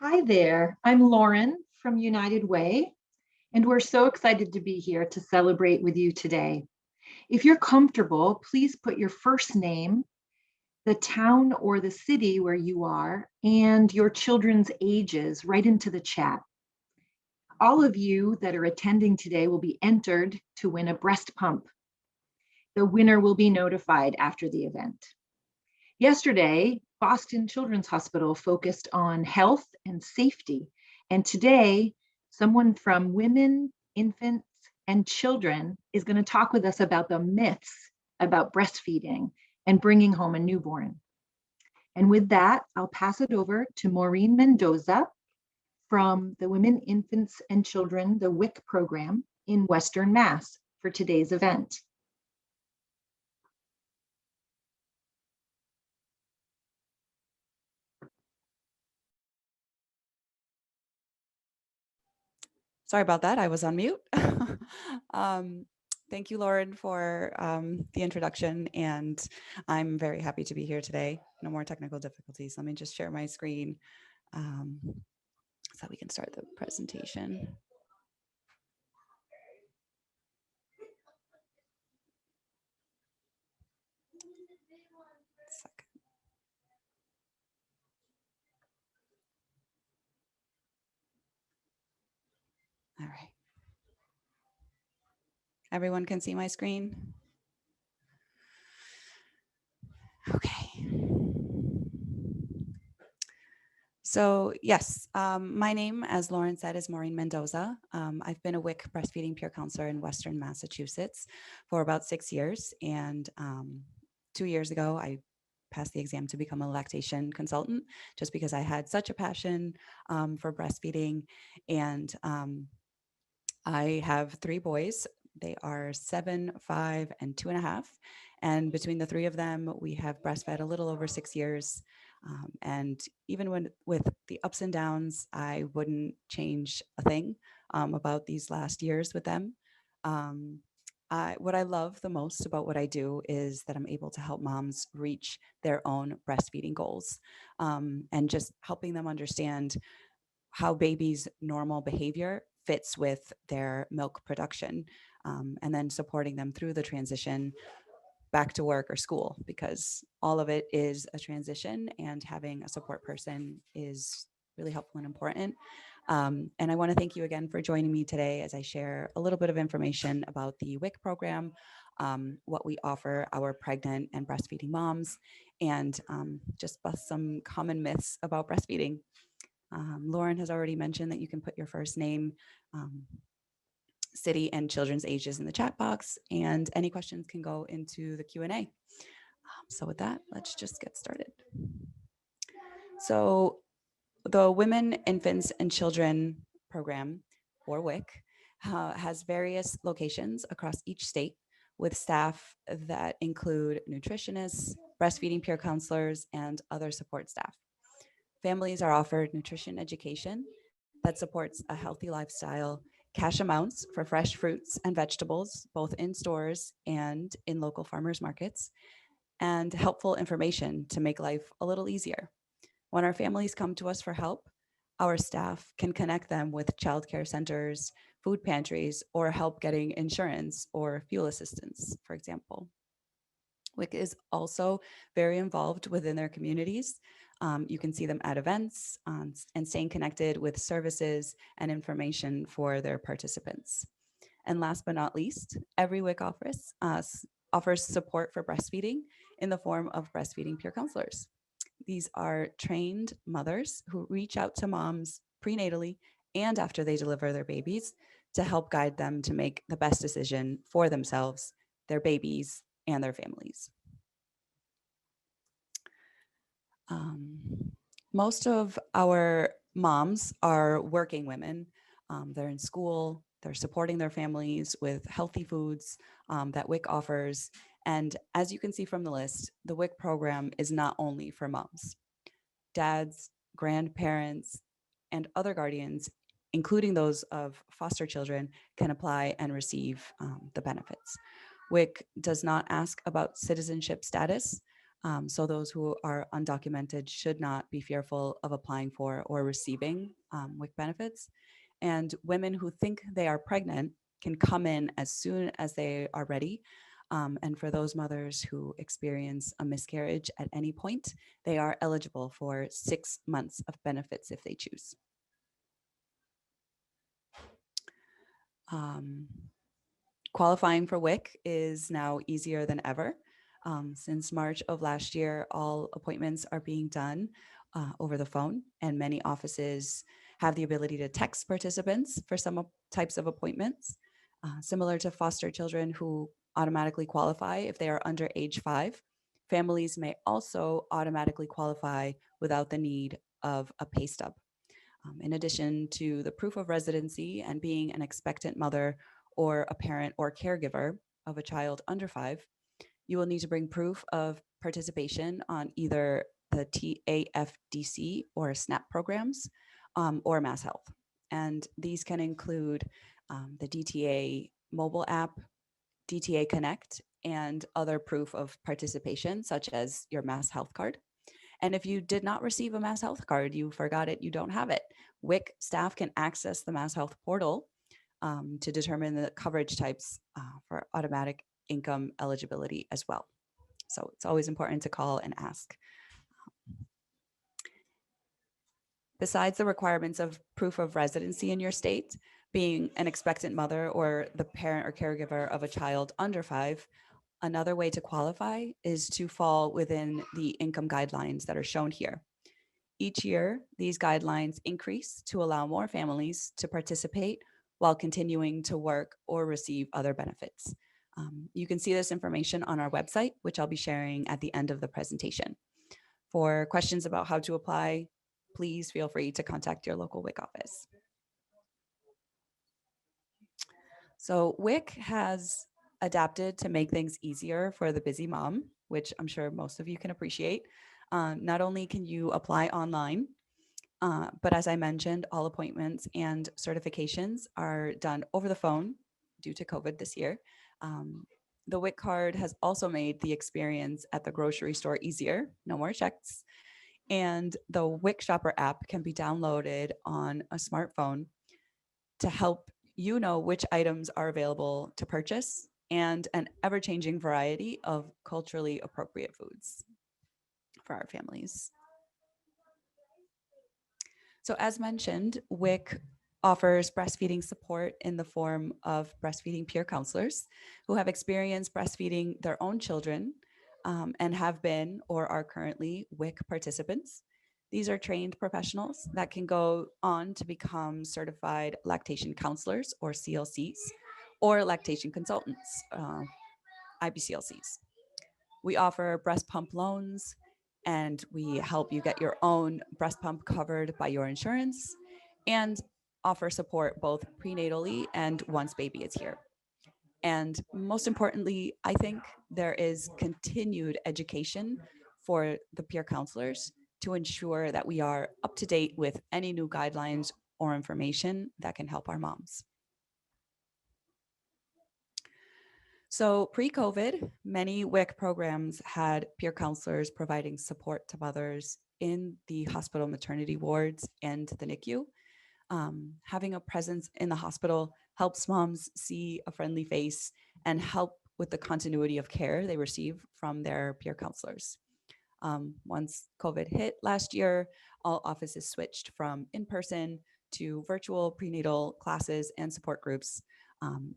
Hi there, I'm Lauren from United Way, and we're so excited to be here to celebrate with you today. If you're comfortable, please put your first name, the town or the city where you are, and your children's ages right into the chat. All of you that are attending today will be entered to win a breast pump. The winner will be notified after the event. Yesterday, Boston Children's Hospital focused on health and safety. And today, someone from Women, Infants, and Children is going to talk with us about the myths about breastfeeding and bringing home a newborn. And with that, I'll pass it over to Maureen Mendoza from the Women, Infants, and Children, the WIC program in Western Mass for today's event. Sorry about that. I was on mute. Thank you, Lauren, for the introduction. And I'm very happy to be here today. No more technical difficulties. Let me just share my screen so we can start the presentation. All right. Everyone can see my screen? Okay. So yes, my name, as Lauren said, is Maureen Mendoza. I've been a WIC breastfeeding peer counselor in Western Massachusetts for about 6 years. And 2 years ago, I passed the exam to become a lactation consultant just because I had such a passion for breastfeeding. And I have 3 boys. They are 7, 5, and 2.5. And between the 3 of them, we have breastfed a little over 6 years. And even with the ups and downs, I wouldn't change a thing about these last years with them. What I love the most about what I do is that I'm able to help moms reach their own breastfeeding goals and just helping them understand how babies' normal behavior fits with their milk production, and then supporting them through the transition back to work or school, because all of it is a transition and having a support person is really helpful and important. And I want to thank you again for joining me today as I share a little bit of information about the WIC program, what we offer our pregnant and breastfeeding moms, and just bust some common myths about breastfeeding. Lauren has already mentioned that you can put your first name, city, and children's ages in the chat box, and any questions can go into the Q&A. So with that, let's just get started. So the Women, Infants, and Children program, or WIC, has various locations across each state with staff that include nutritionists, breastfeeding peer counselors, and other support staff. Families are offered nutrition education that supports a healthy lifestyle, cash amounts for fresh fruits and vegetables, both in stores and in local farmers markets, and helpful information to make life a little easier. When our families come to us for help, our staff can connect them with childcare centers, food pantries, or help getting insurance or fuel assistance, for example. WIC is also very involved within their communities. You can see them at events and staying connected with services and information for their participants. And last but not least, every WIC offers support for breastfeeding in the form of breastfeeding peer counselors. These are trained mothers who reach out to moms prenatally and after they deliver their babies to help guide them to make the best decision for themselves, their babies, and their families. Most of our moms are working women. They're in school, they're supporting their families with healthy foods that WIC offers. And as you can see from the list, the WIC program is not only for moms. Dads, grandparents, and other guardians, including those of foster children, can apply and receive the benefits. WIC does not ask about citizenship status. So those who are undocumented should not be fearful of applying for or receiving WIC benefits. And women who think they are pregnant can come in as soon as they are ready. And for those mothers who experience a miscarriage at any point, they are eligible for 6 months of benefits if they choose. Qualifying for WIC is now easier than ever. Since March of last year, all appointments are being done over the phone, and many offices have the ability to text participants for some types of appointments. Similar to foster children who automatically qualify if they are under age 5, families may also automatically qualify without the need of a pay stub. In addition to the proof of residency and being an expectant mother or a parent or caregiver of a child under 5, you will need to bring proof of participation on either the TAFDC or SNAP programs or Mass Health. And these can include the DTA mobile app, DTA Connect, and other proof of participation, such as your Mass Health card. And if you did not receive a Mass Health card, you forgot it, you don't have it, WIC staff can access the Mass Health portal to determine the coverage types for automatic income eligibility as well. So it's always important to call and ask. Besides the requirements of proof of residency in your state, being an expectant mother or the parent or caregiver of a child under 5, another way to qualify is to fall within the income guidelines that are shown here. Each year, these guidelines increase to allow more families to participate while continuing to work or receive other benefits. You can see this information on our website, which I'll be sharing at the end of the presentation. For questions about how to apply, please feel free to contact your local WIC office. So WIC has adapted to make things easier for the busy mom, which I'm sure most of you can appreciate. Not only can you apply online, but as I mentioned, all appointments and certifications are done over the phone due to COVID this year. The WIC card has also made the experience at the grocery store easier, no more checks. And the WIC Shopper app can be downloaded on a smartphone to help you know which items are available to purchase and an ever-changing variety of culturally appropriate foods for our families. So as mentioned, WIC offers breastfeeding support in the form of breastfeeding peer counselors who have experienced breastfeeding their own children and have been or are currently WIC participants. These are trained professionals that can go on to become certified lactation counselors or CLCs or lactation consultants, IBCLCs. We offer breast pump loans, and we help you get your own breast pump covered by your insurance and offer support both prenatally and once baby is here. And most importantly, I think there is continued education for the peer counselors to ensure that we are up to date with any new guidelines or information that can help our moms. So pre-COVID, many WIC programs had peer counselors providing support to mothers in the hospital maternity wards and the NICU. Having a presence in the hospital helps moms see a friendly face and help with the continuity of care they receive from their peer counselors. Once COVID hit last year, all offices switched from in-person to virtual prenatal classes and support groups.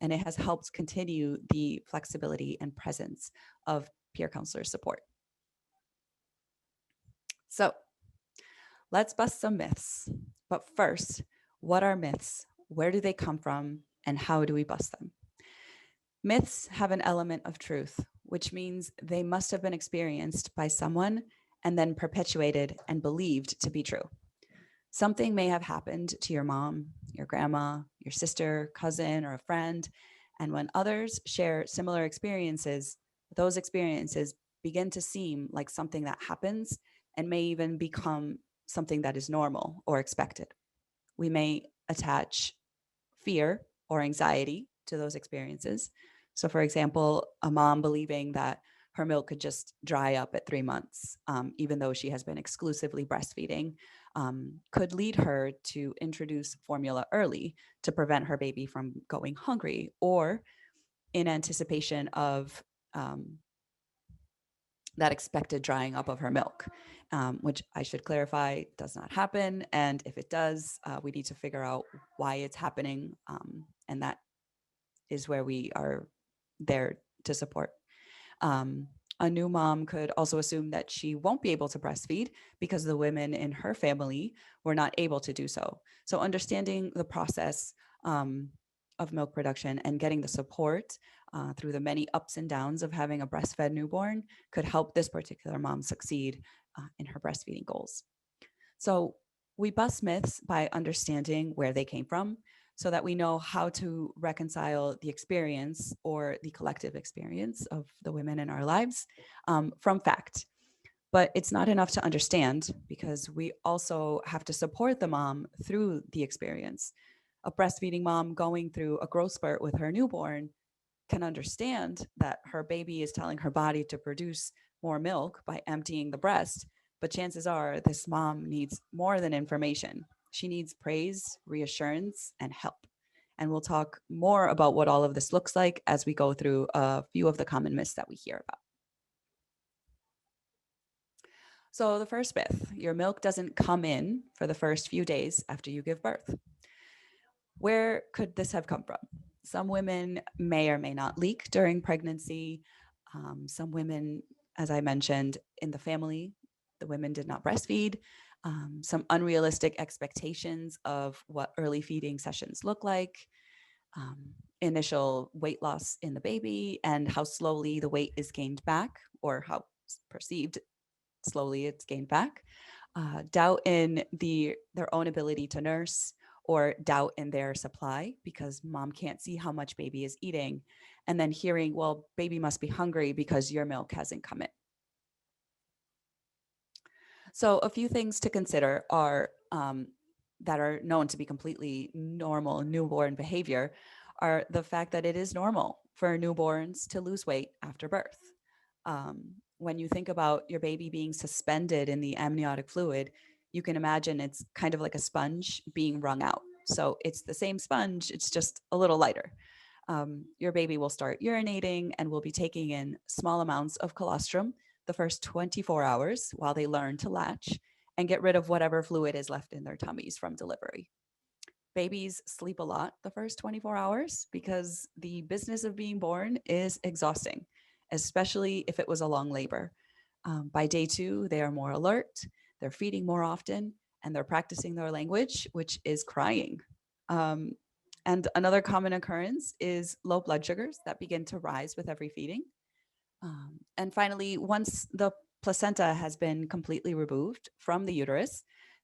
And it has helped continue the flexibility and presence of peer counselor support. So let's bust some myths. But first, what are myths? Where do they come from? And how do we bust them? Myths have an element of truth, which means they must have been experienced by someone and then perpetuated and believed to be true. Something may have happened to your mom, your grandma, your sister, cousin, or a friend. And when others share similar experiences, those experiences begin to seem like something that happens and may even become something that is normal or expected. We may attach fear or anxiety to those experiences. So for example, a mom believing that her milk could just dry up at 3 months, even though she has been exclusively breastfeeding, could lead her to introduce formula early to prevent her baby from going hungry, or in anticipation of that expected drying up of her milk, which I should clarify does not happen. And if it does, we need to figure out why it's happening. And that is where we are there to support. A new mom could also assume that she won't be able to breastfeed because the women in her family were not able to do so. So understanding the process of milk production and getting the support through the many ups and downs of having a breastfed newborn could help this particular mom succeed in her breastfeeding goals. So we bust myths by understanding where they came from, so that we know how to reconcile the experience or the collective experience of the women in our lives from fact. But it's not enough to understand, because we also have to support the mom through the experience. A breastfeeding mom going through a growth spurt with her newborn can understand that her baby is telling her body to produce more milk by emptying the breast, but chances are this mom needs more than information. She needs praise, reassurance, and help. And we'll talk more about what all of this looks like as we go through a few of the common myths that we hear about. So the first myth, your milk doesn't come in for the first few days after you give birth. Where could this have come from? Some women may or may not leak during pregnancy. Some women, as I mentioned, in the family, the women did not breastfeed. Some unrealistic expectations of what early feeding sessions look like. Initial weight loss in the baby and how slowly the weight is gained back, or how perceived slowly it's gained back. Doubt in their own ability to nurse, or doubt in their supply because mom can't see how much baby is eating. And then hearing, well, baby must be hungry because your milk hasn't come in. So a few things to consider are that are known to be completely normal newborn behavior are the fact that it is normal for newborns to lose weight after birth. When you think about your baby being suspended in the amniotic fluid, you can imagine it's kind of like a sponge being wrung out. So it's the same sponge, it's just a little lighter. Your baby will start urinating and will be taking in small amounts of colostrum the first 24 hours while they learn to latch and get rid of whatever fluid is left in their tummies from delivery. Babies sleep a lot the first 24 hours because the business of being born is exhausting, especially if it was a long labor. By day 2, they are more alert, they're feeding more often, and they're practicing their language, which is crying. And another common occurrence is low blood sugars that begin to rise with every feeding. And finally, once the placenta has been completely removed from the uterus,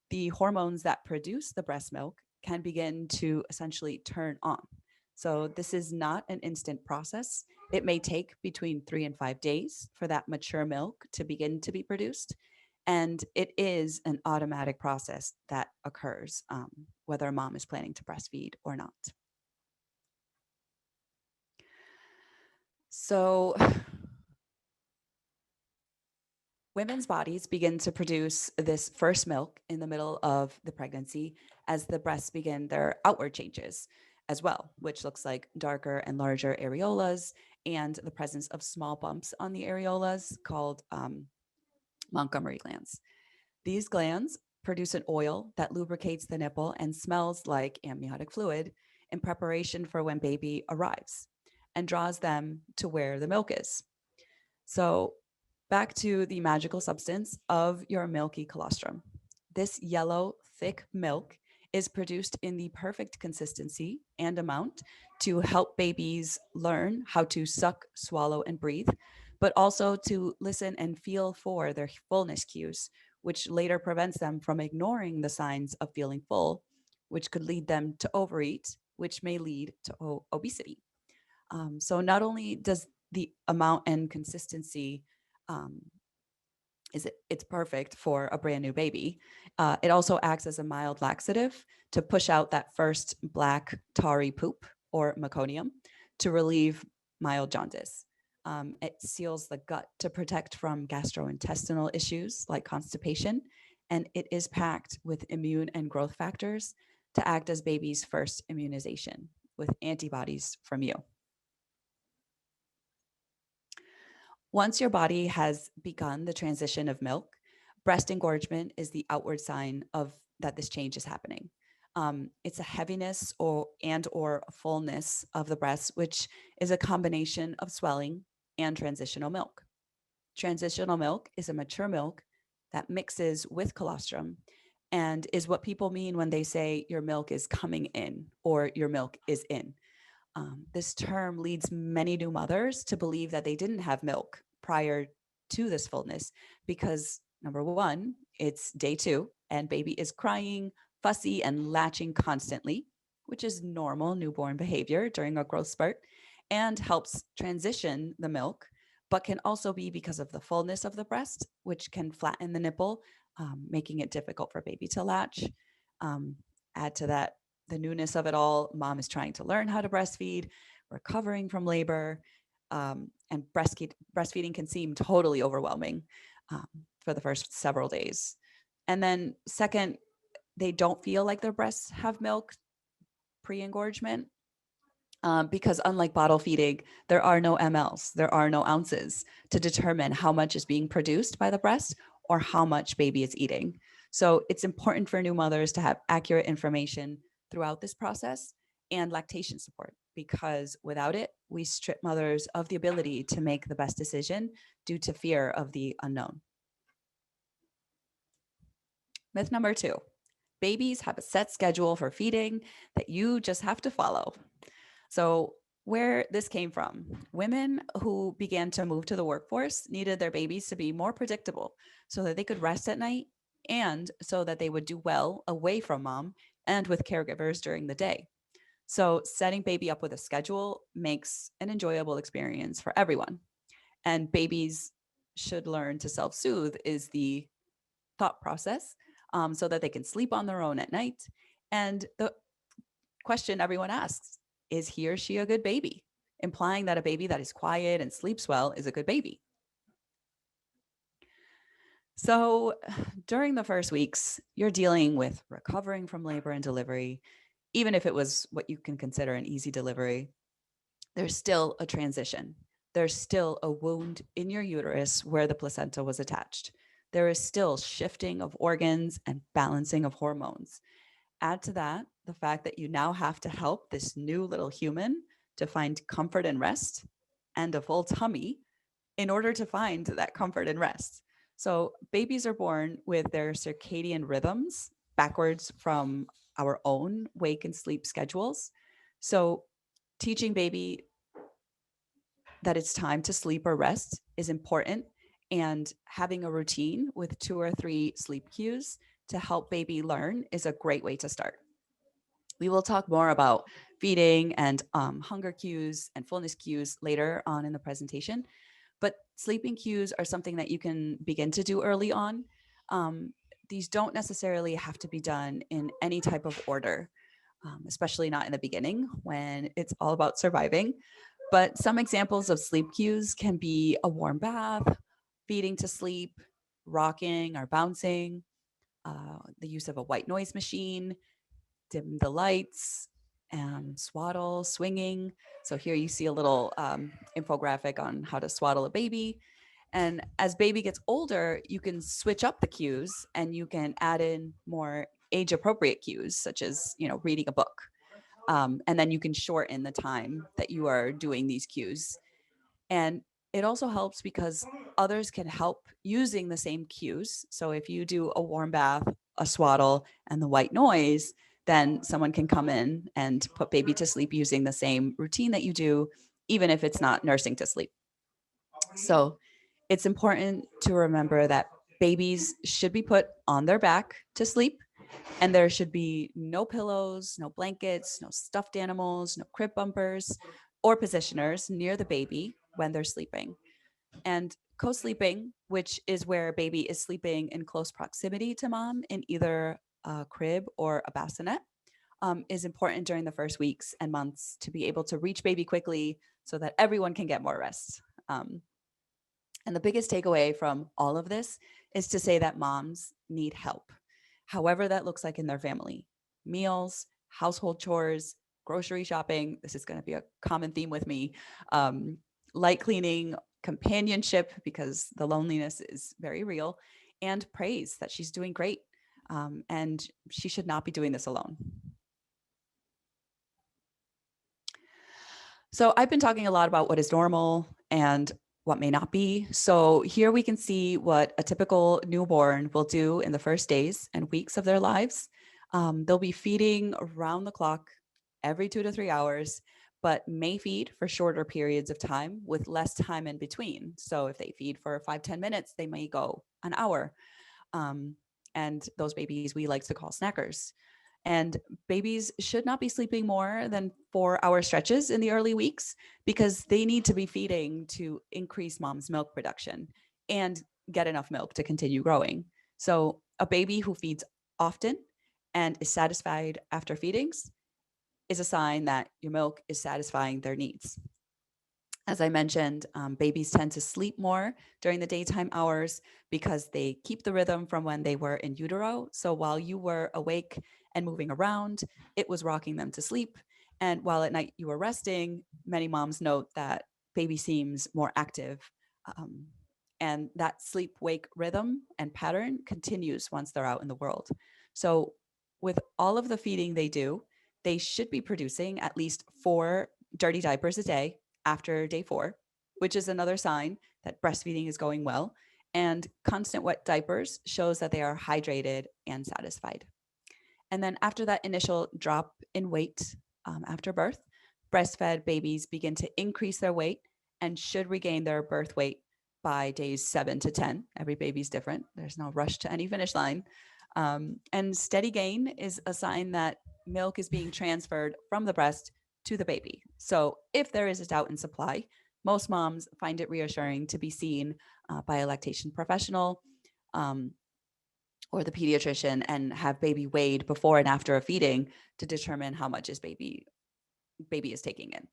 the hormones that produce the breast milk can begin to essentially turn on. So this is not an instant process. It may take between 3 and 5 days for that mature milk to begin to be produced. And it is an automatic process that occurs, whether a mom is planning to breastfeed or not. So women's bodies begin to produce this first milk in the middle of the pregnancy as the breasts begin their outward changes as well, which looks like darker and larger areolas and the presence of small bumps on the areolas called Montgomery glands. These glands produce an oil that lubricates the nipple and smells like amniotic fluid in preparation for when baby arrives and draws them to where the milk is. So back to the magical substance of your milky colostrum. This yellow, thick milk is produced in the perfect consistency and amount to help babies learn how to suck, swallow, and breathe, but also to listen and feel for their fullness cues, which later prevents them from ignoring the signs of feeling full, which could lead them to overeat, which may lead to obesity. So not only does the amount and consistency it's perfect for a brand new baby. It also acts as a mild laxative to push out that first black tarry poop or meconium to relieve mild jaundice. It seals the gut to protect from gastrointestinal issues like constipation, and it is packed with immune and growth factors to act as baby's first immunization with antibodies from you. Once your body has begun the transition of milk, breast engorgement is the outward sign of that this change is happening. It's a heaviness or a fullness of the breast, which is a combination of swelling and transitional milk. Transitional milk is a mature milk that mixes with colostrum and is what people mean when they say your milk is coming in or your milk is in. This term leads many new mothers to believe that they didn't have milk prior to this fullness because, number one, it's day 2 and baby is crying, fussy, and latching constantly, which is normal newborn behavior during a growth spurt and helps transition the milk, but can also be because of the fullness of the breast, which can flatten the nipple, making it difficult for baby to latch. Add to that the newness of it all. Mom is trying to learn how to breastfeed, recovering from labor, and breastfeeding can seem totally overwhelming for the first several days. And then second, they don't feel like their breasts have milk pre-engorgement because unlike bottle feeding, there are no mLs, there are no ounces to determine how much is being produced by the breast or how much baby is eating. So it's important for new mothers to have accurate information throughout this process and lactation support, because without it, we strip mothers of the ability to make the best decision due to fear of the unknown. Myth number 2, babies have a set schedule for feeding that you just have to follow. So where this came from, women who began to move to the workforce needed their babies to be more predictable so that they could rest at night and so that they would do well away from mom and with caregivers during the day. So setting baby up with a schedule makes an enjoyable experience for everyone. And babies should learn to self-soothe is the thought process, so that they can sleep on their own at night. And the question everyone asks, is he or she a good baby? Implying that a baby that is quiet and sleeps well is a good baby. So during the first weeks, you're dealing with recovering from labor and delivery. Even if it was what you can consider an easy delivery, there's still a transition. There's still a wound in your uterus where the placenta was attached. There is still shifting of organs and balancing of hormones. Add to that the fact that you now have to help this new little human to find comfort and rest and a full tummy in order to find that comfort and rest. So babies are born with their circadian rhythms backwards from our own wake and sleep schedules. So teaching baby that it's time to sleep or rest is important, and having a routine with 2 or 3 sleep cues to help baby learn is a great way to start. We will talk more about feeding and hunger cues and fullness cues later on in the presentation, but sleeping cues are something that you can begin to do early on. These don't necessarily have to be done in any type of order, especially not in the beginning when it's all about surviving. But some examples of sleep cues can be a warm bath, feeding to sleep, rocking or bouncing, the use of a white noise machine, dim the lights, and swaddle, swinging. So here you see a little infographic on how to swaddle a baby. And as baby gets older, you can switch up the cues and you can add in more age appropriate cues, such as, reading a book. And then you can shorten the time that you are doing these cues. And it also helps because others can help using the same cues. So if you do a warm bath, a swaddle, and the white noise, then someone can come in and put baby to sleep using the same routine that you do, even if it's not nursing to sleep. So it's important to remember that babies should be put on their back to sleep, and there should be no pillows, no blankets, no stuffed animals, no crib bumpers or positioners near the baby when they're sleeping. And co-sleeping, which is where baby is sleeping in close proximity to mom in either a crib or a bassinet, is important during the first weeks and months to be able to reach baby quickly so that everyone can get more rest. And the biggest takeaway from all of this is to say that moms need help, however that looks like in their family. Meals, household chores, grocery shopping. This is going to be a common theme with me. Um, Light cleaning, companionship, because the loneliness is very real, and praise that she's doing great. And she should not be doing this alone. So I've been talking a lot about what is normal and what may not be. So here we can see what a typical newborn will do in the first days and weeks of their lives. They'll be feeding around the clock every 2 to 3 hours, but may feed for shorter periods of time with less time in between. So if they feed for 5-10 minutes, they may go an hour. And those babies we like to call snackers. And babies should not be sleeping more than 4-hour stretches in the early weeks because they need to be feeding to increase mom's milk production and get enough milk to continue growing. So a baby who feeds often and is satisfied after feedings is a sign that your milk is satisfying their needs. As I mentioned, babies tend to sleep more during the daytime hours because they keep the rhythm from when they were in utero. So while you were awake and moving around, it was rocking them to sleep. And while at night you were resting, many moms note that baby seems more active. And that sleep wake rhythm and pattern continues once they're out in the world. So with all of the feeding they do, they should be producing at least 4 dirty diapers a day after day 4, which is another sign that breastfeeding is going well. And constant wet diapers shows that they are hydrated and satisfied. And then after that initial drop in weight after birth, breastfed babies begin to increase their weight and should regain their birth weight by days 7 to 10. Every baby's different. There's no rush to any finish line. And steady gain is a sign that milk is being transferred from the breast to the baby. So if there is a doubt in supply, most moms find it reassuring to be seen by a lactation professional or the pediatrician and have baby weighed before and after a feeding to determine how much his baby is taking in.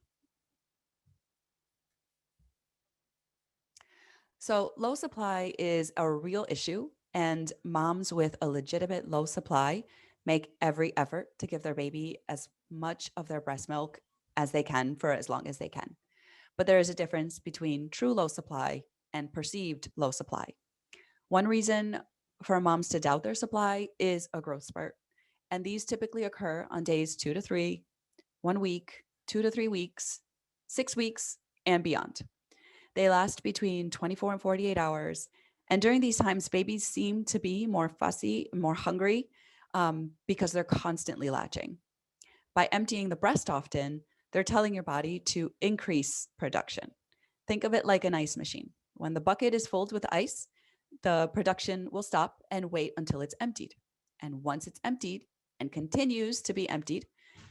So low supply is a real issue, and moms with a legitimate low supply make every effort to give their baby as much of their breast milk as they can for as long as they can. But there is a difference between true low supply and perceived low supply. One reason for moms to doubt their supply is a growth spurt. And these typically occur on days 2 to 3, 1 week, 2 to 3 weeks, 6 weeks, and beyond. They last between 24 and 48 hours. And during these times, babies seem to be more fussy, more hungry because they're constantly latching. By emptying the breast often, they're telling your body to increase production. Think of it like an ice machine. When the bucket is filled with ice, the production will stop and wait until it's emptied. And once it's emptied and continues to be emptied,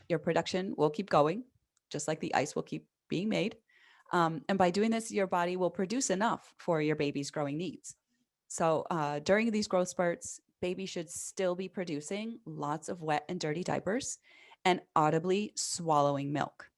your production will keep going, just like the ice will keep being made. And by doing this, your body will produce enough for your baby's growing needs. So during these growth spurts, baby should still be producing lots of wet and dirty diapers and audibly swallowing milk.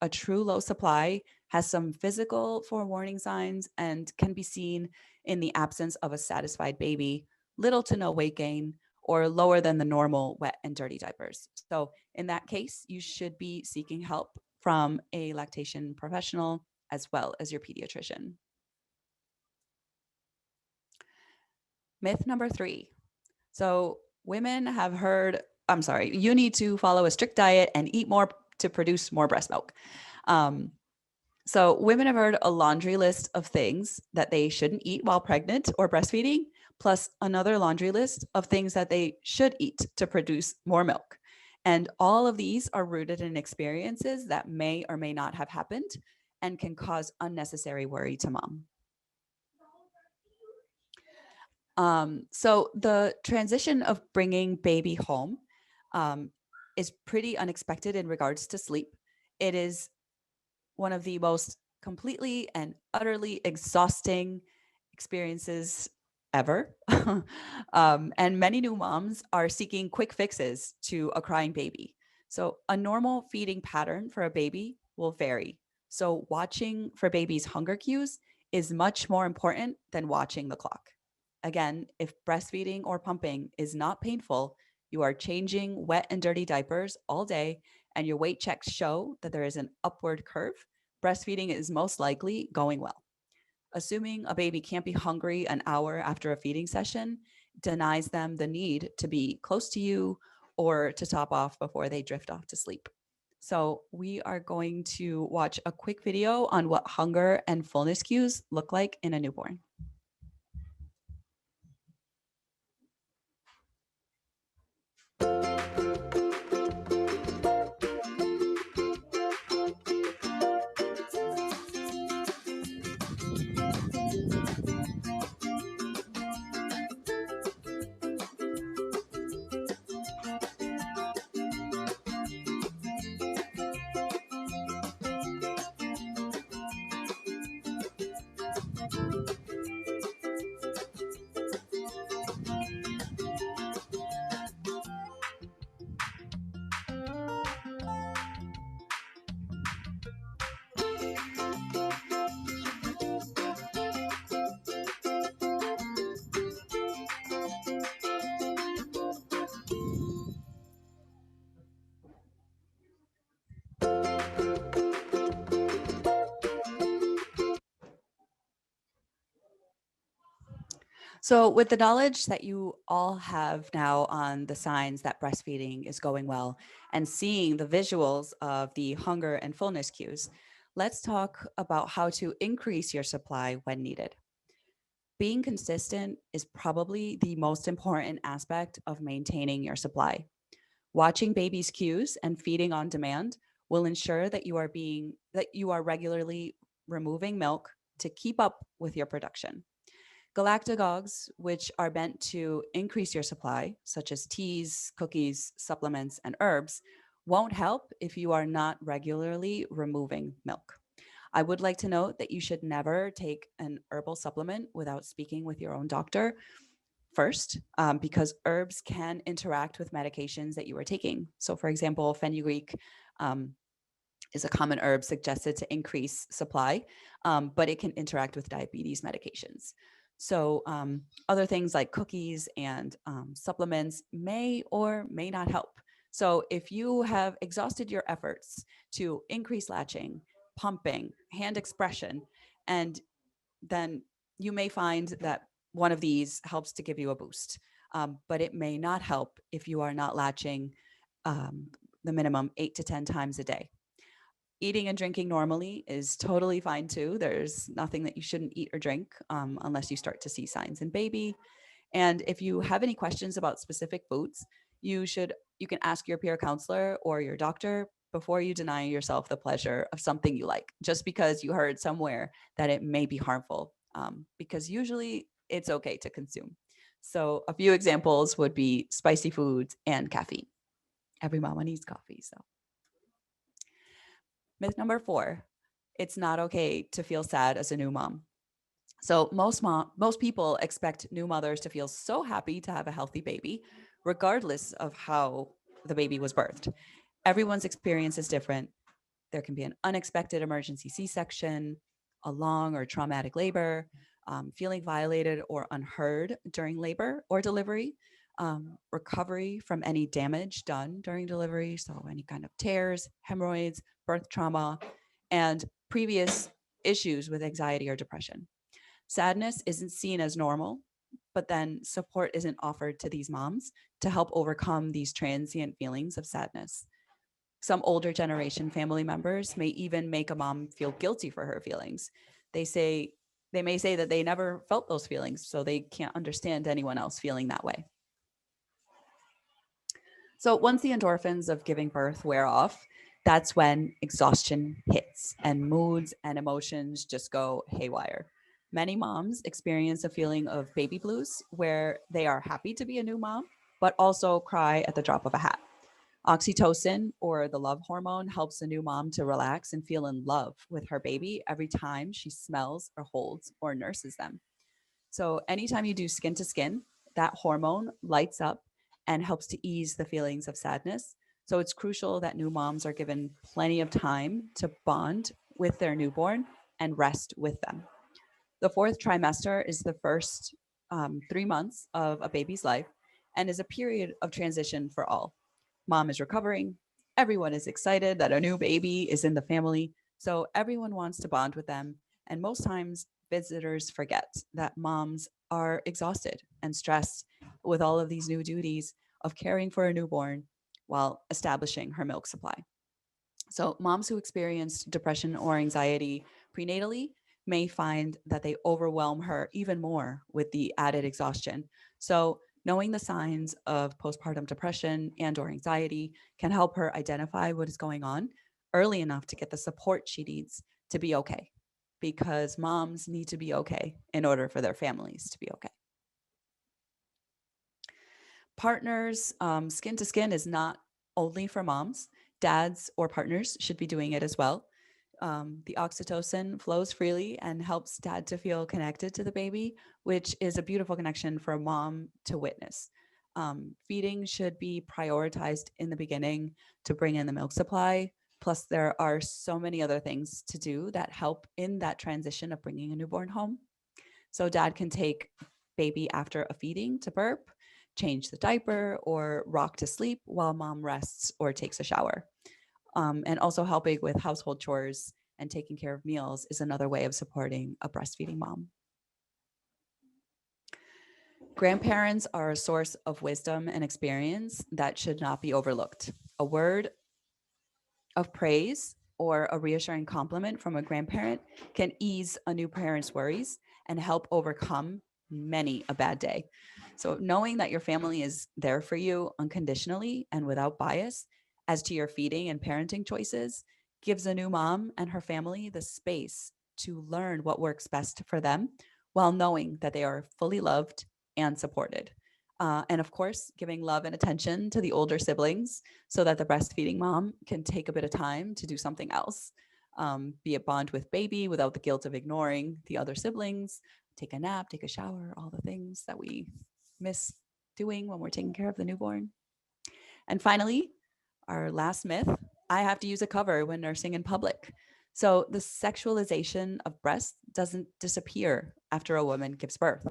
A true low supply has some physical forewarning signs and can be seen in the absence of a satisfied baby, little to no weight gain, or lower than the normal wet and dirty diapers. So in that case, you should be seeking help from a lactation professional as well as your pediatrician. Myth number 3. So women have heard, you need to follow a strict diet and eat more to produce more breast milk. So women have heard a laundry list of things that they shouldn't eat while pregnant or breastfeeding, plus another laundry list of things that they should eat to produce more milk. And all of these are rooted in experiences that may or may not have happened and can cause unnecessary worry to mom. So the transition of bringing baby home is pretty unexpected in regards to sleep. It is one of the most completely and utterly exhausting experiences ever. And many new moms are seeking quick fixes to a crying baby. So a normal feeding pattern for a baby will vary. So watching for baby's hunger cues is much more important than watching the clock. Again, if breastfeeding or pumping is not painful, you are changing wet and dirty diapers all day, and your weight checks show that there is an upward curve, breastfeeding is most likely going well. Assuming a baby can't be hungry an hour after a feeding session denies them the need to be close to you or to top off before they drift off to sleep. So, we are going to watch a quick video on what hunger and fullness cues look like in a newborn. So, with the knowledge that you all have now on the signs that breastfeeding is going well and seeing the visuals of the hunger and fullness cues, let's talk about how to increase your supply when needed. Being consistent is probably the most important aspect of maintaining your supply. Watching baby's cues and feeding on demand will ensure that you are regularly removing milk to keep up with your production. Galactagogues, which are meant to increase your supply, such as teas, cookies, supplements, and herbs, won't help if you are not regularly removing milk. I would like to note that you should never take an herbal supplement without speaking with your own doctor first, because herbs can interact with medications that you are taking. So, for example, fenugreek um, is a common herb suggested to increase supply, but it can interact with diabetes medications. So, other things like cookies and supplements may or may not help. So, if you have exhausted your efforts to increase latching, pumping, hand expression, and then you may find that one of these helps to give you a boost. But it may not help if you are not latching the minimum 8 to 10 times a day. Eating and drinking normally is totally fine too. There's nothing that you shouldn't eat or drink unless you start to see signs in baby. And if you have any questions about specific foods, you can ask your peer counselor or your doctor before you deny yourself the pleasure of something you like, just because you heard somewhere that it may be harmful, because usually it's okay to consume. So a few examples would be spicy foods and caffeine. Every mama needs coffee, so. Myth number 4, it's not okay to feel sad as a new mom. So most people expect new mothers to feel so happy to have a healthy baby, regardless of how the baby was birthed. Everyone's experience is different. There can be an unexpected emergency C-section, a long or traumatic labor, feeling violated or unheard during labor or delivery, recovery from any damage done during delivery, so any kind of tears, hemorrhoids, birth trauma, and previous issues with anxiety or depression. Sadness isn't seen as normal, but then support isn't offered to these moms to help overcome these transient feelings of sadness. Some older generation family members may even make a mom feel guilty for her feelings. They may say that they never felt those feelings, so they can't understand anyone else feeling that way. So once the endorphins of giving birth wear off, that's when exhaustion hits and moods and emotions just go haywire. Many moms experience a feeling of baby blues where they are happy to be a new mom, but also cry at the drop of a hat. Oxytocin, or the love hormone, helps a new mom to relax and feel in love with her baby every time she smells or holds or nurses them. So anytime you do skin to skin, that hormone lights up and helps to ease the feelings of sadness. So it's crucial that new moms are given plenty of time to bond with their newborn and rest with them. The fourth trimester is the first 3 months of a baby's life and is a period of transition for all. Mom is recovering. Everyone is excited that a new baby is in the family. So everyone wants to bond with them. And most times, visitors forget that moms are exhausted and stressed with all of these new duties of caring for a newborn while establishing her milk supply. So, moms who experienced depression or anxiety prenatally may find that they overwhelm her even more with the added exhaustion. So, knowing the signs of postpartum depression and or anxiety can help her identify what is going on early enough to get the support she needs to be okay, because moms need to be okay in order for their families to be okay. Partners, skin to skin is not only for moms. Dads or partners should be doing it as well. The oxytocin flows freely and helps dad to feel connected to the baby, which is a beautiful connection for a mom to witness. Feeding should be prioritized in the beginning to bring in the milk supply. Plus, there are so many other things to do that help in that transition of bringing a newborn home. So, dad can take baby after a feeding to burp, change the diaper, or rock to sleep while mom rests or takes a shower. And also helping with household chores and taking care of meals is another way of supporting a breastfeeding mom. Grandparents are a source of wisdom and experience that should not be overlooked. A word of praise or a reassuring compliment from a grandparent can ease a new parent's worries and help overcome many a bad day. So, knowing that your family is there for you unconditionally and without bias as to your feeding and parenting choices gives a new mom and her family the space to learn what works best for them while knowing that they are fully loved and supported. And of course, giving love and attention to the older siblings so that the breastfeeding mom can take a bit of time to do something else, be it bond with baby without the guilt of ignoring the other siblings, take a nap, take a shower, all the things that we miss doing when we're taking care of the newborn. And finally, our last myth, I have to use a cover when nursing in public. So the sexualization of breasts doesn't disappear after a woman gives birth.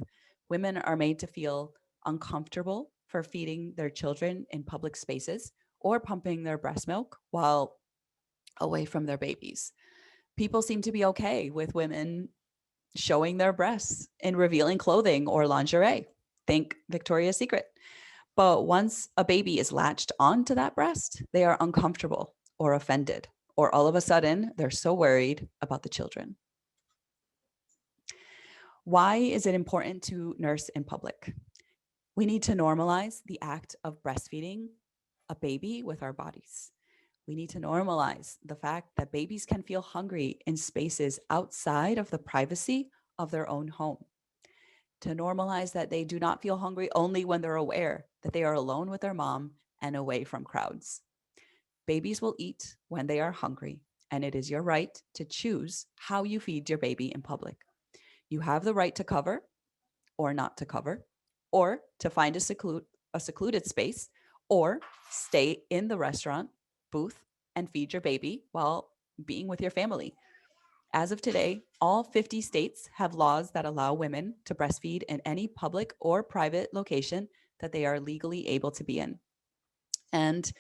Women are made to feel uncomfortable for feeding their children in public spaces or pumping their breast milk while away from their babies. People seem to be okay with women showing their breasts in revealing clothing or lingerie. Think Victoria's Secret. But once a baby is latched onto that breast, they are uncomfortable or offended, or all of a sudden, they're so worried about the children. Why is it important to nurse in public? We need to normalize the act of breastfeeding a baby with our bodies. We need to normalize the fact that babies can feel hungry in spaces outside of the privacy of their own home. To normalize that they do not feel hungry only when they're aware that they are alone with their mom and away from crowds. Babies will eat when they are hungry, and it is your right to choose how you feed your baby in public. You have the right to cover or not to cover, or to find a secluded space, or stay in the restaurant booth and feed your baby while being with your family. As of today, all 50 states have laws that allow women to breastfeed in any public or private location that they are legally able to be in. And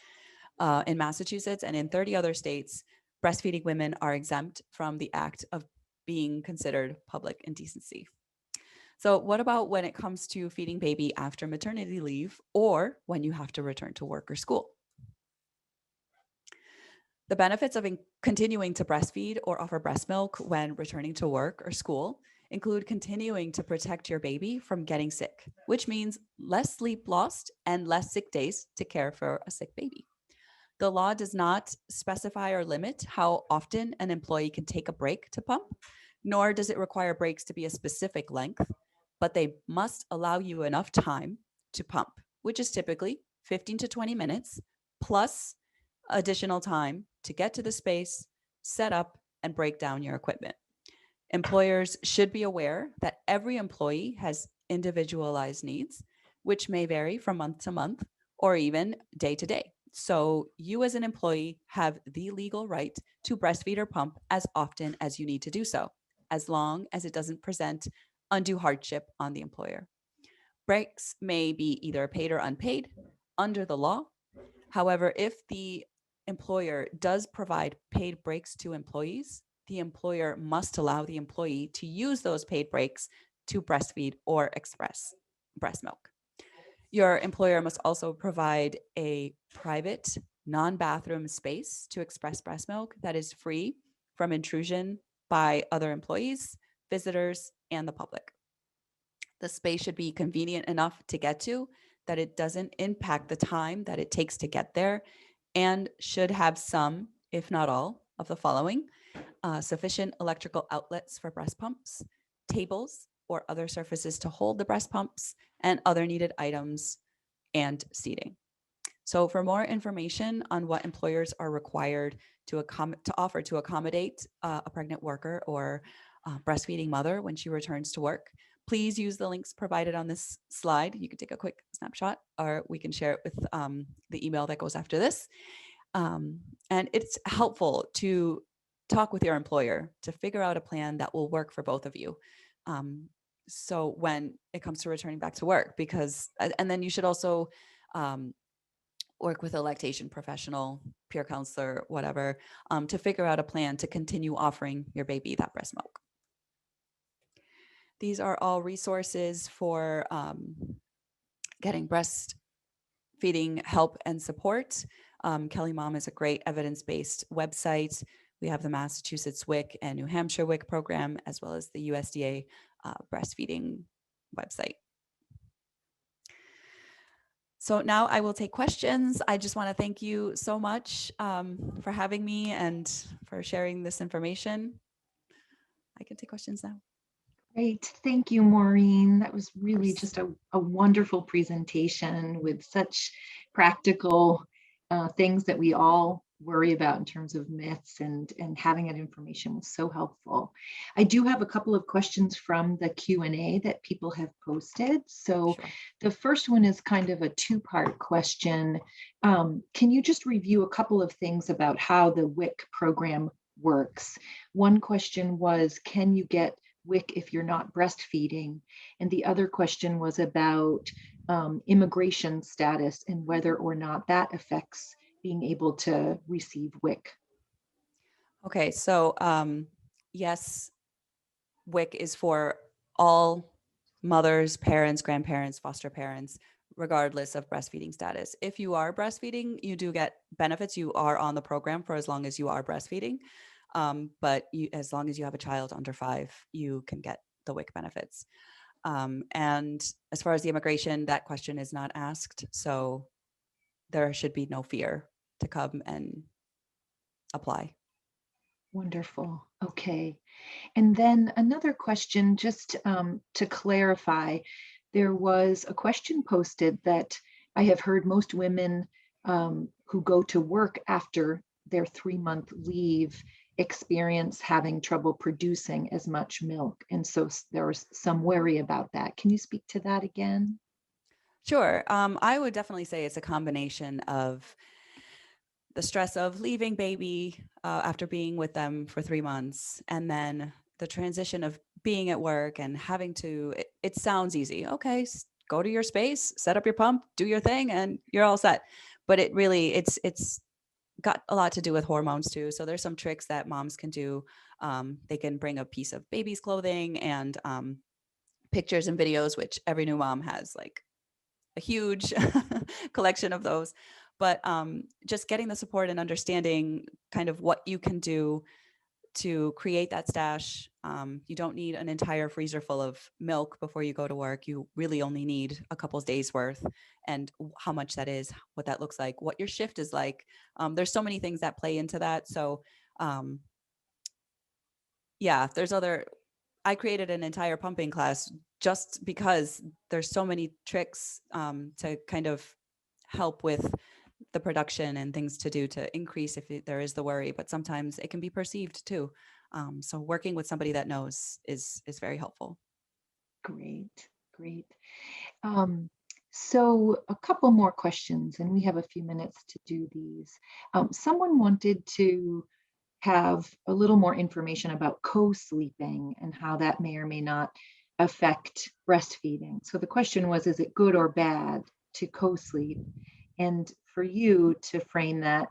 in Massachusetts and in 30 other states, breastfeeding women are exempt from the act of being considered public indecency. So, what about when it comes to feeding baby after maternity leave or when you have to return to work or school? The benefits of continuing to breastfeed or offer breast milk when returning to work or school include continuing to protect your baby from getting sick, which means less sleep lost and less sick days to care for a sick baby. The law does not specify or limit how often an employee can take a break to pump, nor does it require breaks to be a specific length, but they must allow you enough time to pump, which is typically 15 to 20 minutes plus additional time to get to the space, set up, and break down your equipment. Employers should be aware that every employee has individualized needs, which may vary from month to month or even day to day. So you as an employee have the legal right to breastfeed or pump as often as you need to do so. as long as it doesn't present undue hardship on the employer. Breaks may be either paid or unpaid under the law. However, if the employer does provide paid breaks to employees, the employer must allow the employee to use those paid breaks to breastfeed or express breast milk. Your employer must also provide a private, non-bathroom space to express breast milk that is free from intrusion by other employees, visitors, and the public. The space should be convenient enough to get to that it doesn't impact the time that it takes to get there, and should have some, if not all, of the following: sufficient electrical outlets for breast pumps, tables or other surfaces to hold the breast pumps, and other needed items, and seating. So for more information on what employers are required to offer to accommodate a pregnant worker or breastfeeding mother when she returns to work, please use the links provided on this slide. You can take a quick snapshot, or we can share it with the email that goes after this. And it's helpful to talk with your employer to figure out a plan that will work for both of you. So when it comes to returning back to work, because, and then you should also work with a lactation professional, peer counselor, whatever, to figure out a plan to continue offering your baby that breast milk. These are all resources for getting breastfeeding help and support. Kelly Mom is a great evidence-based website. We have the Massachusetts WIC and New Hampshire WIC program, as well as the USDA breastfeeding website. So now I will take questions. I just want to thank you so much for having me and for sharing this information. I can take questions now. Great. Thank you, Maureen. That was really just a wonderful presentation with such practical things that we all worry about in terms of myths, and having that information was so helpful. I do have a couple of questions from the Q&A that people have posted. So Sure. The first one is kind of a two-part question. Can you just review a couple of things about how the WIC program works? One question was, can you get WIC if you're not breastfeeding? And the other question was about immigration status and whether or not that affects being able to receive WIC. Okay, so yes, WIC is for all mothers, parents, grandparents, foster parents, regardless of breastfeeding status. If you are breastfeeding, you do get benefits. You are on the program for as long as you are breastfeeding. But as long as you have a child under 5, you can get the WIC benefits. And as far as the immigration, that question is not asked. So there should be no fear to come and apply. Wonderful. Okay. And then another question, just to clarify, there was a question posted that I have heard most women who go to work after their 3-month leave experience having trouble producing as much milk. And so there was some worry about that. Can you speak to that again? Sure. I would definitely say it's a combination of the stress of leaving baby after being with them for 3 months, and then the transition of being at work and having to, it sounds easy. Okay, go to your space, set up your pump, do your thing, and you're all set. But it really, it's got a lot to do with hormones too. So there's some tricks that moms can do. They can bring a piece of baby's clothing and pictures and videos, which every new mom has like a huge collection of those. But just getting the support and understanding kind of what you can do to create that stash. You don't need an entire freezer full of milk before you go to work. You really only need a couple of days worth, and how much that is, what that looks like, what your shift is like. There's so many things that play into that. So yeah, I created an entire pumping class just because there's so many tricks to kind of help with the production and things to do to increase if there is the worry, but sometimes it can be perceived too. So working with somebody that knows is very helpful. Great, great. So a couple more questions, and we have a few minutes to do these. Someone wanted to have a little more information about co-sleeping and how that may or may not affect breastfeeding. So the question was, is it good or bad to co-sleep? And for you to frame that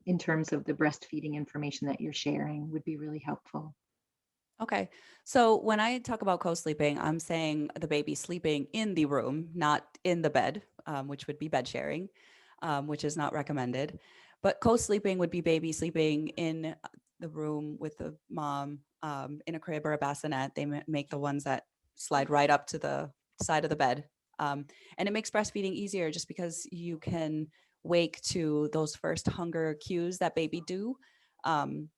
in terms of the breastfeeding information that you're sharing would be really helpful. Okay. So when I talk about co-sleeping, I'm saying the baby sleeping in the room, not in the bed, which would be bed sharing, which is not recommended. But co-sleeping would be baby sleeping in the room with the mom, in a crib or a bassinet. They make the ones that slide right up to the side of the bed. And it makes breastfeeding easier just because you can wake to those first hunger cues that baby do. Um,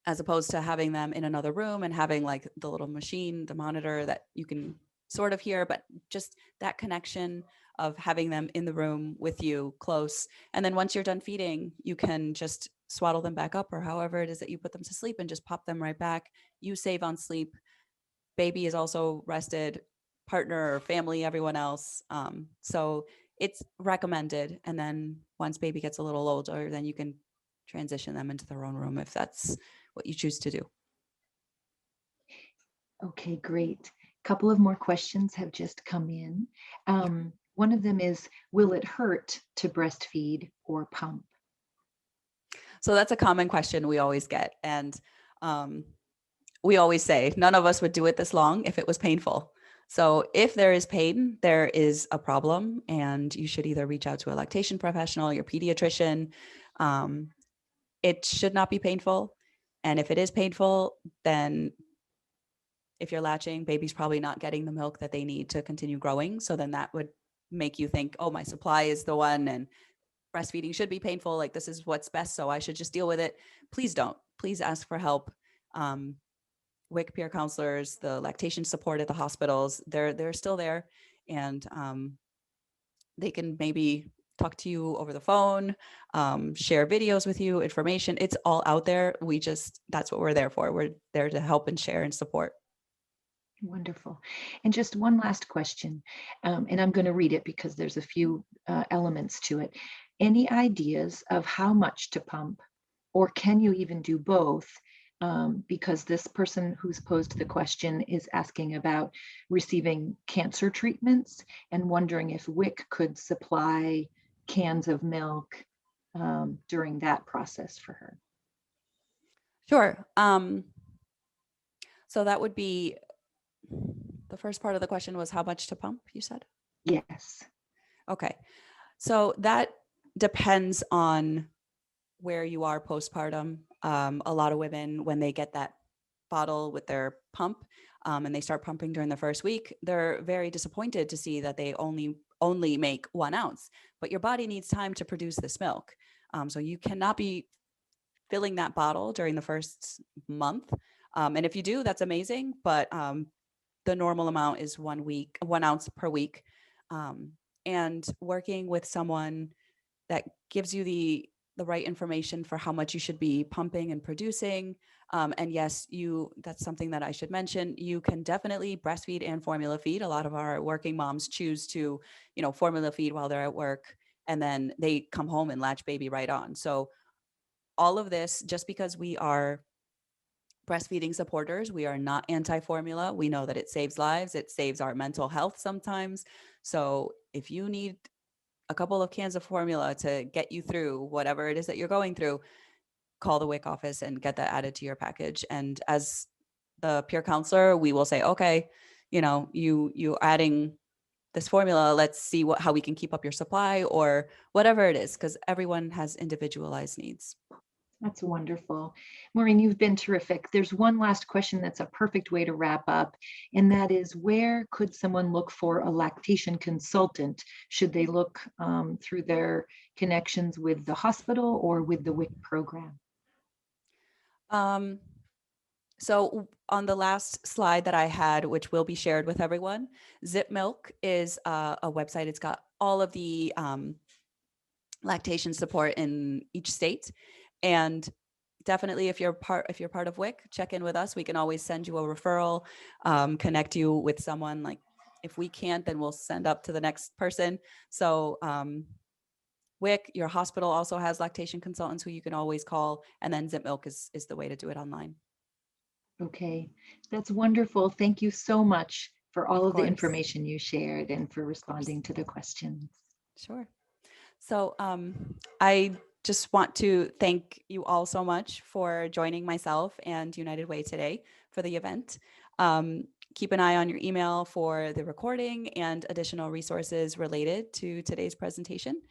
as opposed to having them in another room and having like the little machine, the monitor that you can sort of hear, but just that connection of having them in the room with you close. And then once you're done feeding, you can just swaddle them back up or however it is that you put them to sleep and just pop them right back. You save on sleep. Baby is also rested, partner, family, everyone else. So it's recommended. And then once baby gets a little older, then you can transition them into their own room if that's what you choose to do. Okay, great. A couple of more questions have just come in. One of them is, will it hurt to breastfeed or pump? So that's a common question we always get. And we always say none of us would do it this long if it was painful. So if there is pain, there is a problem, and you should either reach out to a lactation professional, your pediatrician. It should not be painful. And if it is painful, then if you're latching, baby's probably not getting the milk that they need to continue growing. So then that would make you think, oh, my supply is the one, and breastfeeding should be painful. Like this is what's best. So I should just deal with it. Please don't. Please ask for help. WIC peer counselors, the lactation support at the hospitals, they're still there, and they can maybe talk to you over the phone, share videos with you, information. It's all out there. That's what we're there for. We're there to help and share and support. Wonderful. And just one last question, and I'm going to read it because there's a few elements to it. Any ideas of how much to pump, or can you even do both? Because this person who's posed the question is asking about receiving cancer treatments and wondering if WIC could supply cans of milk during that process for her. Sure. So that would be the first part of the question was how much to pump, you said? Yes. Okay. So that depends on where you are postpartum. A lot of women, when they get that bottle with their pump and they start pumping during the first week, they're very disappointed to see that they only make 1 ounce. But your body needs time to produce this milk. So you cannot be filling that bottle during the first month. And if you do, that's amazing. But the normal amount is 1 ounce per week. And working with someone that gives you the right information for how much you should be pumping and producing. And yes, that's something that I should mention. You can definitely breastfeed and formula feed. A lot of our working moms choose to, formula feed while they're at work, and then they come home and latch baby right on. So all of this, just because we are breastfeeding supporters, we are not anti-formula. We know that it saves lives. It saves our mental health sometimes. So if you need a couple of cans of formula to get you through whatever it is that you're going through, call the WIC office and get that added to your package. And as the peer counselor, we will say, okay, you adding this formula, let's see how we can keep up your supply or whatever it is, because everyone has individualized needs. That's wonderful. Maureen, you've been terrific. There's one last question that's a perfect way to wrap up, and that is, where could someone look for a lactation consultant? Should they look through their connections with the hospital or with the WIC program? So on the last slide that I had, which will be shared with everyone, Zip Milk is a website. It's got all of the lactation support in each state. And definitely if you're part of WIC, check in with us. We can always send you a referral, connect you with someone. Like if we can't, then we'll send up to the next person. So WIC, your hospital also has lactation consultants who you can always call, and then Zip Milk is the way to do it online. Okay, that's wonderful. Thank you so much for all Of of the course. information you shared and for responding to the questions. Sure. So I just want to thank you all so much for joining myself and United Way today for the event. Keep an eye on your email for the recording and additional resources related to today's presentation.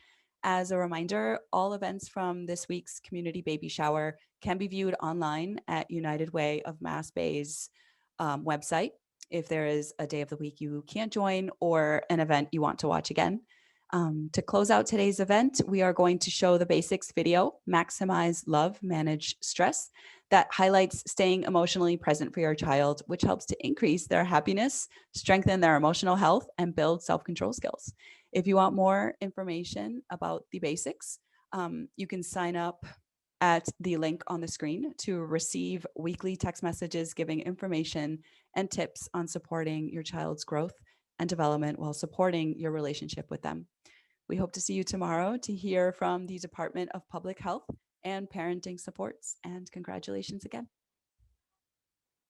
As a reminder, all events from this week's community baby shower can be viewed online at United Way of Mass Bay's website if there is a day of the week you can't join or an event you want to watch again. To close out today's event, we are going to show the basics video, Maximize Love, Manage Stress, that highlights staying emotionally present for your child, which helps to increase their happiness, strengthen their emotional health, and build self-control skills. If you want more information about the basics, you can sign up at the link on the screen to receive weekly text messages giving information and tips on supporting your child's growth and development while supporting your relationship with them. We hope to see you tomorrow to hear from the Department of Public Health and Parenting Supports. And congratulations again.